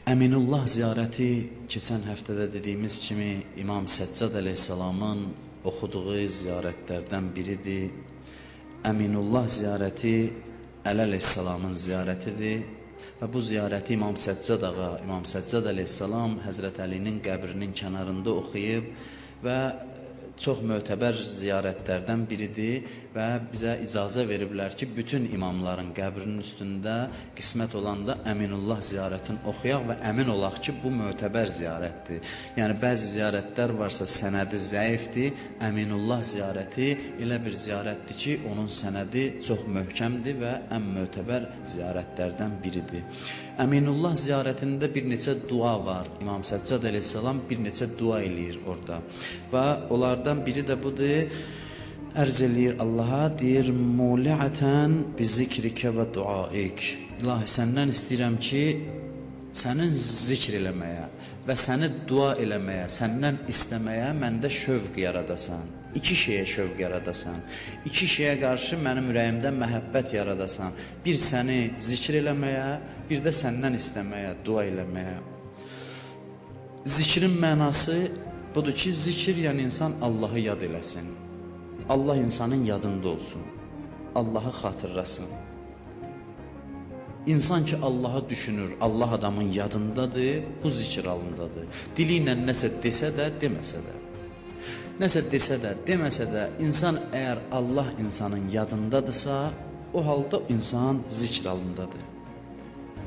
Əminullah ziyarəti keçən həftədə dediyimiz kimi İmam Səccad əleyhissalamın oxuduğu ziyarətlərdən biridir. Əminullah ziyarəti Əli əleyhissalamın ziyarətidir və bu ziyarəti İmam Səccad ağa, İmam Səccad əleyhissalam Həzrət Əlinin qəbrinin kənarında oxuyub və çox mötəbər ziyarətlərdən biridir və bizə icazə veriblər ki, bütün imamların qəbrinin üstündə qismət olanda Əminullah ziyarətini oxuyaq və əmin olaq ki, bu mötəbər ziyarətdir. Yəni, bəzi ziyarətlər varsa sənədi zəifdir, Əminullah ziyarəti elə bir ziyarətdir ki, onun sənədi çox möhkəmdir və ən mötəbər ziyarətlərdən biridir. Əminullah ziyarətində bir neçə dua var. İmam Səccad əleyhissalam bir neçə dua eləyir orada. Və onlardan biri də budur. Ərz eləyir Allaha, deyir, muli'ətən bi zikrikə və duaik. İlahi, səndən istəyirəm ki, sənin zikr eləməyə və səni dua eləməyə, səndən istəməyə məndə şövq yaradasan. İki şeyə şövq yaradasan. İki şeyə qarşı mənim ürəyimdə məhəbbət yaradasan. Bir səni zikr eləməyə, bir də səndən istəməyə, dua eləməyə. Zikrin mənası budur ki, zikr yəni insan Allahı yad eləsin. Allah insanın yadında olsun. Allahı xatırlasın. İnsan ki Allahı düşünür, Allah adamın yadındadır, bu zikr halındadır. Dili ilə nəsə desə də, deməsə də. Nəsə desə də, deməsə də, insan əgər Allah insanın yadındadırsa, o halda insan zikr halındadır.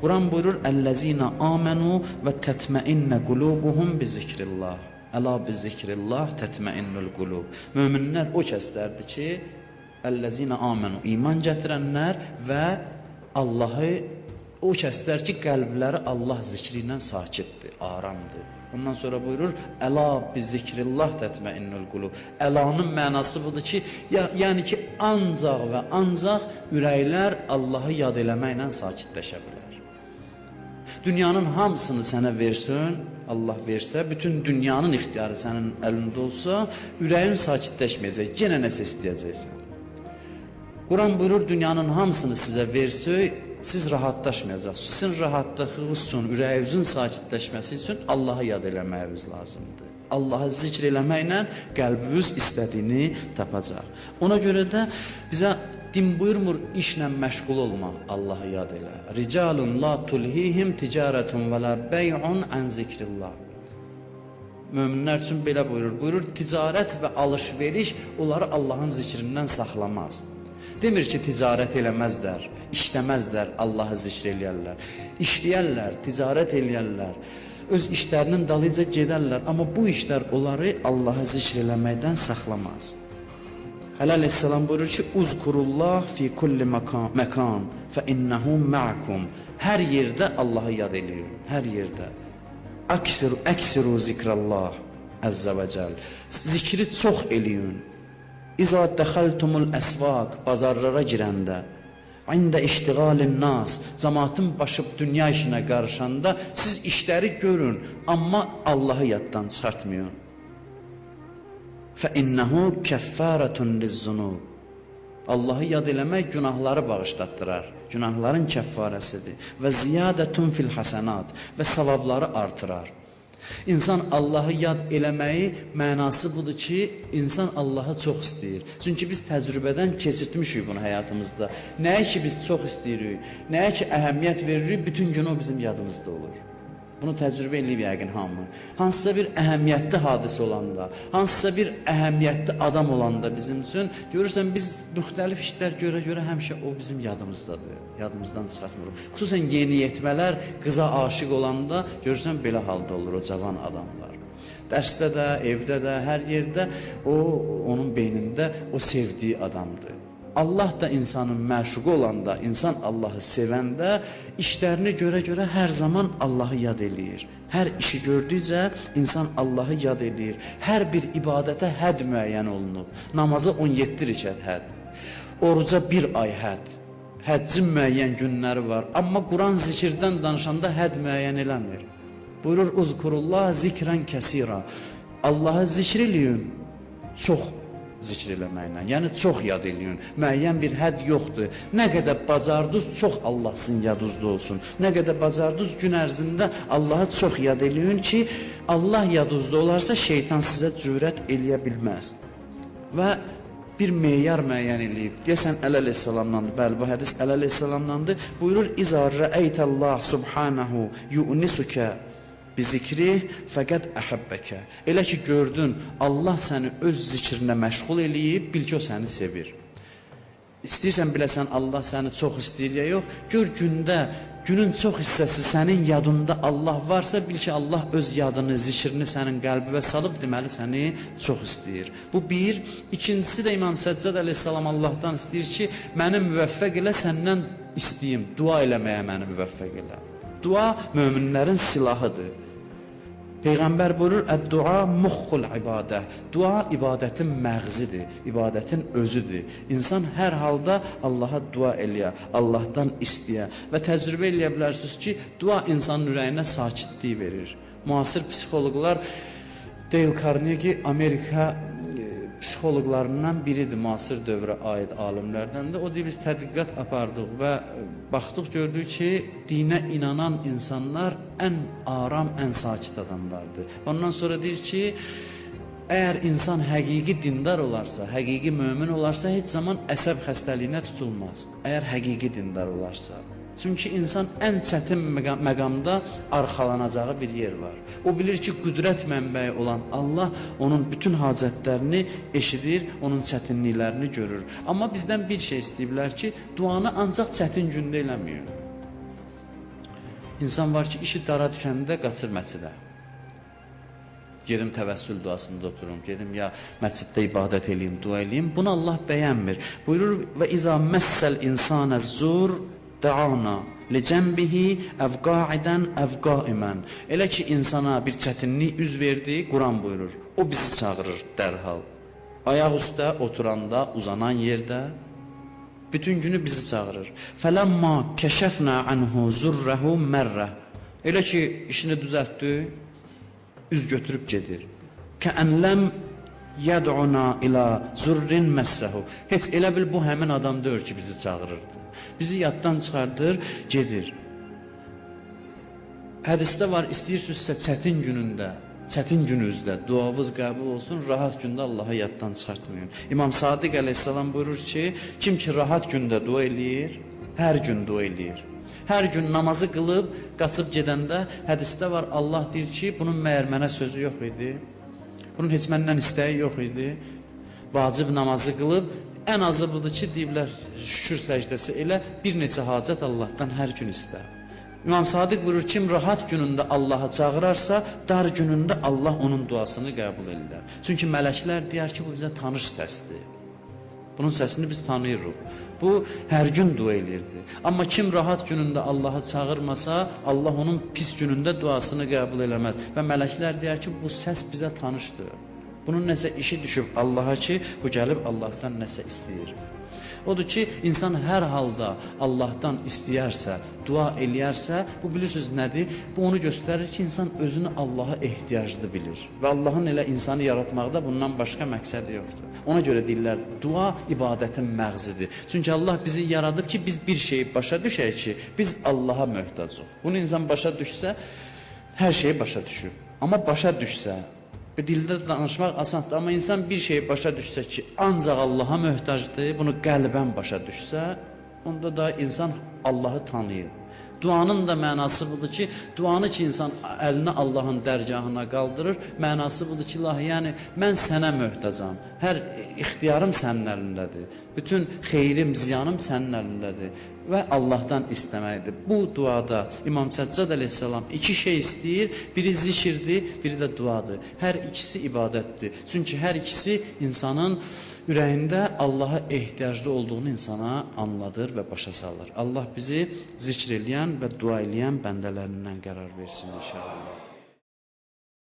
Quran buyurur, Əl-ləzinə amenu və tətməinnə qulubuhum bi zikrillah. Əla bi zikrillah tətməinnul qulub. Möminlər o kəslərdir ki, Əl-ləzinə amenu, iman gətirənlər və Allahı, o kəslər ki, qəlbləri Allah zikri ilə sakitdir, aramdır. Ondan sonra buyurur, Əla bi zikrillah tətməinnul qulub. Əlanın mənası budur ki, yəni ki, ancaq və ancaq ürəklər Allahı yad eləməklə sakitləşə bilər. Dünyanın hamısını sənə versin, Allah versə, bütün dünyanın ixtiyarı sənin əlində olsa, ürəyin sakitləşməyəcək, yenə nəsə istəyəcəksən. Quran buyurur, dünyanın hamısını sizə versək, siz rahatlaşmayacaqsınız. Sizin rahatlığınız üçün, ürəyinizin sakitləşməsi üçün Allahı yad eləməyiniz lazımdır. Allahı zikr eləməklə qəlbiniz istədiyini tapacaq. Ona görə də bizə din buyurmur, işlə məşğul olma, Allahı yad elə. Ricalun la tulhihim ticarətun və la bey'un ən zikrillah. Möminlər üçün belə buyurur. Buyurur, ticarət və alış-veriş onları Allahın zikrindən saxlamaz. Demir ki, ticarət eləməzlər, işləməzlər, Allahı zikr eləyərlər. İşləyərlər, ticarət eləyərlər, öz işlərinin dalıca gedərlər. Amma bu işlər onları Allahı zikr eləməkdən saxlamaz. Əli əleyhissalam buyurur ki, Uzkurullah fi kulli məkan fə innəhu mə'kum. Hər yerdə Allahı yad eləyin, hər yerdə. Əksiru zikrallah əzzə və cəl. Zikri çox eləyin. İzə dəxəltumul əsvaq, bazarlara girəndə, ində iştiğalin nas, cəmaatın başıb dünya işinə qarışanda, siz işləri görün, amma Allahı yaddan çıxartmayın. Fəinnəhu kəffərətun lizzunub. Allahı yad eləmək günahları bağışlatdırar, günahların kəffarəsidir. Və ziyadətun fil həsənat və savabları artırar. İnsan Allahı yad eləməyi mənası budur ki, insan Allahı çox istəyir. Çünki biz təcrübədən keçirtmişik bunu həyatımızda. Nəyə ki biz çox istəyirik, nəyə ki əhəmiyyət veririk, bütün gün o bizim yadımızda olur. Bunu təcrübə eləyib yəqin hamı. Hansısa bir əhəmiyyətli hadisə olanda, hansısa bir əhəmiyyətli adam olanda bizim üçün, görürsən biz müxtəlif işlər görə həmişə o bizim yadımızdadır, yadımızdan çıxartmırıq. Xüsusən yeniyetmələr qıza aşiq olanda, görürsən belə halda olur o cavan adamlar. Dərsdə də, evdə də, hər yerdə onun beynində o sevdiyi adamdır. Allah da insanın məşuqu olanda, insan Allahı sevəndə, işlərini görə hər zaman Allahı yad eləyir. Hər işi gördükcə insan Allahı yad eləyir. Hər bir ibadətə hədd müəyyən olunub. Namaza 17 rükət hədd. Oruca 1 ay hədd. Həccin müəyyən günləri var. Amma Quran zikirdən danışanda hədd müəyyən eləmir. Buyurur, Uzkurullah zikrən kəsira. Allahı zikr eləyin çox. zikr eləməklə. Yəni çox yad eləyin. Müəyyən bir hədd yoxdur. Nə qədər bacardınız, çox Allah sizin yadınızda olsun. Nə qədər bacardınız gün ərzində Allahı çox yad eləyin ki, Allah yadınızda olarsa şeytan sizə cürət eləyə bilməz. Və bir meyar müəyyən eləyib. Deyəsən Əli əleyhissalamdandır. Bəli, bu hədis Əli əleyhissalamdandır. Buyurur: "İzə rəeytəllah subhanahu yu'nisuka bi zikri fəqət əhəbbəkə." Elə ki gördün, Allah səni öz zikrinə məşğul eləyib, bil ki o səni sevir. İstəyirsən biləsən Allah səni çox istəyir ya yox, gör gündə, günün çox hissəsi sənin yadında Allah varsa, bil ki Allah öz yadını, zikrini sənin qəlbinə salıb, deməli səni çox istəyir. Bu bir. İkincisi də İmam Səccad əleyhissalam Allahdan istəyir ki, məni müvəffəq elə, səndən istəyim, dua eləməyə məni müvəffəq elə. Dua möminlərin silahıdır. Peyğəmbər buyurur: "Əd-dua muxxul ibadə." Dua ibadətin məğzidir, ibadətin özüdür. İnsan hər halda Allaha dua eləyə, Allahdan istəyə və təcrübə eləyə bilərsiniz ki, dua insanın ürəyinə sakitlik verir. Müasir psixoloqlar Dale Carnegie Amerika psixoloqlarından biridir, müasir dövrə aid alimlərdən də. O deyir, biz tədqiqat apardıq və baxdıq, gördük ki, dinə inanan insanlar ən aram, ən sakit adamlardır. Ondan sonra deyir ki, əgər insan həqiqi dindar olarsa, həqiqi mömin olarsa, heç zaman əsəb xəstəliyinə tutulmaz. Əgər həqiqi dindar olarsa. Çünki insan ən çətin məqamda arxalanacağı bir yer var. O bilir ki, qüdrət mənbəyi olan Allah onun bütün hacətlərini eşidir, onun çətinliklərini görür. Amma bizdən bir şey istəyiblər ki, duanı ancaq çətin gündə eləməyin. İnsan var ki, işi dara düşəndə qaçır məscidə. Gedim təvəssül duasında oturum, gedim ya məsciddə ibadət eləyim, dua eləyim. Bunu Allah bəyənmir. Buyurur: "Və izə məssəl insana zur da'ana li cənbihi əv qa'idən əv qa'imən." Elə ki insana bir çətinlik üz verdi, Quran buyurur, o bizi çağırır dərhal. Ayaq üstə oturanda, uzanan yerdə bütün günü bizi çağırır. Fələmma kəşəfnə anhu zurrəhu mərrə. Elə ki işini düzəltdi, üz götürüb gedir. Kəənləm yəd'una ilə zurrin məssəhu. Heç elə bil bu həmin adam deyir ki bizi çağırırdı. Bizi yaddan çıxardır, gedir. Hədisdə var, istəyirsinizsə çətin günündə, çətin gününüzdə duavız qəbul olsun, rahat gündə Allahı yaddan çıxartmayın. İmam Sadiq əleyhissalam buyurur ki, kim ki rahat gündə dua eləyir, hər gün dua eləyir. Hər gün namazı qılıb, qaçıb gedəndə hədisdə var, Allah deyir ki, bunun məyər mənə sözü yox idi, bunun heç məndən istəyi yox idi, vacib namazı qılıb, ən azı budur ki, deyiblər, şükür səcdəsi elə, bir neçə hacət Allahdan hər gün istə. İmam Sadiq buyurur, kim rahat günündə Allaha çağırarsa, dar günündə Allah onun duasını qəbul edirlər. Çünki mələklər deyər ki, bu bizə tanış səsdir. Bunun səsini biz tanıyırıq. Bu, hər gün dua elirdi. Amma kim rahat günündə Allahı çağırmasa, Allah onun pis günündə duasını qəbul eləməz. Və mələklər deyər ki, bu səs bizə tanışdır. Bunun nəsə işi düşüb Allaha ki, bu gəlib Allahdan nəsə istəyir. Odur ki, insan hər halda Allahdan istəyərsə, dua eləyərsə, bu bilirsiniz nədir? Bu onu göstərir ki, insan özünü Allaha ehtiyaclı bilir. Və Allahın elə insanı yaratmaqda bundan başqa məqsədi yoxdur. Ona görə deyirlər, dua ibadətin məğzidir. Çünki Allah bizi yaradıb ki, biz bir şeyi başa düşək ki, biz Allaha möhtacıq. Bunu insan başa düşsə, hər şeyi başa düşür. Amma başa düşsə, dildə danışmaq asandır, amma insan bir şeyi başa düşsə ki, ancaq Allaha möhtacdır, bunu qəlbən başa düşsə, onda da insan Allahı tanıyır. Duanın da mənası budur ki, duanı ki insan əlini Allahın dərgahına qaldırır, mənası budur ki, ilahi, yəni mən sənə möhtacam, hər ixtiyarım sənin əlindədir, bütün xeyrim, ziyanım sənin əlindədir və Allahdan istəməkdir. Bu duada İmam Səccad əleyhissalam iki şey istəyir, biri zikirdir, biri də duadır. Hər ikisi ibadətdir. Çünki hər ikisi insanın ürəyində Allaha ehtiyaclı olduğunu insana anladır və başa salır. Allah bizi zikr eləyən və dua eləyən bəndələrindən qərar versin inşallah.